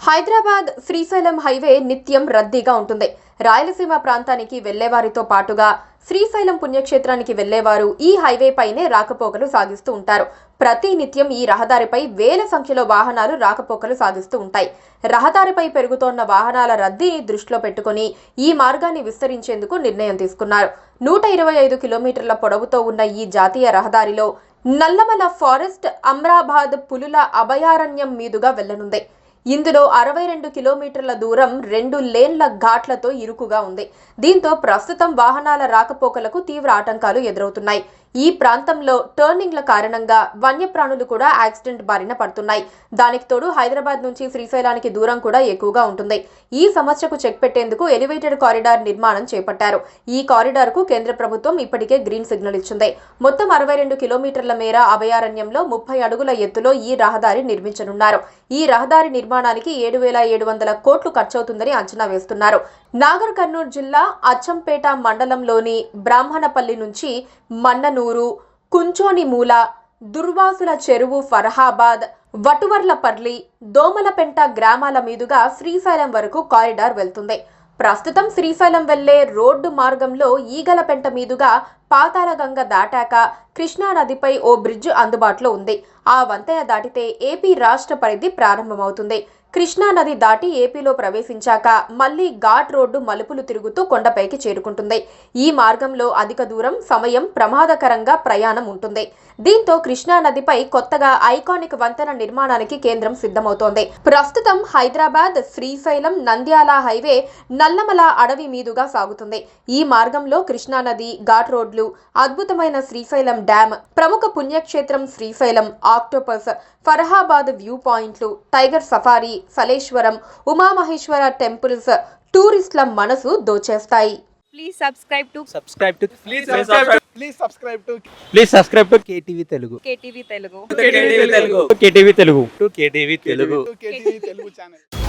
Hyderabad Srisailam highway నిత్యం రద్దీగా ఉంటుంది. రాయలసీమ ప్రాంతానికి వెళ్లేవారితో పాటుగా శ్రీశైలం పుణ్యక్షేత్రానికి వెళ్లేవారు ఈ హైవే పైనే రాకపోకలు సాగిస్తూ ఉంటారు. ప్రతి నిత్యం ఈ రహదారిపై వేల సంఖ్యలో వాహనాలు రాకపోకలు సాగిస్తూ ఉంటాయి. రహదారిపై పెరుగుతోన్న వాహనాల రద్దీని దృష్టిలో పెట్టుకుని ఈ మార్గాన్ని విస్తరించేందుకు నిర్ణయం తీసుకున్నారు. 125 కిలోమీటర్ల పొడవుతో ఉన్న ఈ జాతీయ రహదారిలో నల్లమల ఫారెస్ట్, అమ్రాబాద్ పులుల అభయారణ్యం మీదుగా వెళ్లనుంది. ఇందులో 62 కిలోమీటర్ల దూరం 2 లేన్ల ఘాట్లతో ఇరుకుగా ఉంది. దీంతో ప్రస్తుతం వాహనాల రాకపోకలకు తీవ్ర ఆటంకాలు ఎదురవుతున్నాయి. ఈ ప్రాంతంలో టర్నింగ్ల కారణంగా వన్యప్రాణులు కూడా యాక్సిడెంట్ బారిన పడుతున్నాయి. దానికి తోడు హైదరాబాద్ నుంచి శ్రీశైలానికి దూరం కూడా ఎక్కువగా ఉంటుంది. ఈ సమస్యకు చెక్ పెట్టేందుకు ఎలివేటెడ్ కారిడార్ నిర్మాణం చేపట్టారు. ఈ కారిడార్ కు కేంద్ర ప్రభుత్వం ఇప్పటికే గ్రీన్ సిగ్నల్ ఇచ్చింది. మొత్తం 62 కిలోమీటర్ల మేర అభయారణ్యంలో 30 అడుగుల ఎత్తులో ఈ రహదారి నిర్మించనున్నారు. ఈ రహదారి నిర్మాణానికి 7,700 కోట్లు ఖర్చవుతుందని అంచనా వేస్తున్నారు. నాగర్ కర్నూలు జిల్లా అచ్చంపేట మండలంలోని బ్రాహ్మణపల్లి నుంచి మన్ననూరు, కుంచోనిమూల, దుర్వాసుల చెరువు, ఫరహాబాద్, వటువర్లపల్లి, దోమలపెంట గ్రామాల మీదుగా శ్రీశైలం వరకు కారిడార్ వెళ్తుంది. ప్రస్తుతం శ్రీశైలం వెళ్లే రోడ్డు మార్గంలో ఈగలపెంట మీదుగా పాతాళగంగ దాటాక కృష్ణా నదిపై ఓ బ్రిడ్జ్ అందుబాటులో ఉంది. ఆ వంతెన దాటితే ఏపీ రాష్ట్ర పరిధి ప్రారంభమవుతుంది. కృష్ణా నది దాటి ఏపీలో ప్రవేశించాక మళ్లీ ఘాట్ రోడ్డు మలుపులు తిరుగుతూ కొండపైకి చేరుకుంటుంది. ఈ మార్గంలో అధిక దూరం, సమయం, ప్రమాదకరంగా ప్రయాణం ఉంటుంది. దీంతో కృష్ణా నదిపై కొత్తగా ఐకానిక్ వంతెన నిర్మాణానికి కేంద్రం సిద్ధమవుతోంది. ప్రస్తుతం హైదరాబాద్, శ్రీశైలం, నంద్యాల హైవే నల్లమల అడవి మీదుగా సాగుతుంది. ఈ మార్గంలో కృష్ణా నది, ఘాట్ రోడ్లు, అద్భుతమైన శ్రీశైలం డ్యామ్, ప్రముఖ పుణ్యక్షేత్రం శ్రీశైలం, ఆక్టోపస్, ఫరహాబాద్ వ్యూ పాయింట్లు, tiger safari, Saleswaram, Umamaheswara temples టూరిస్టుల మనసు దోచేస్తాయి. Please subscribe to KTV Telugu. KTV Telugu. KTV Telugu. KTV Telugu channel.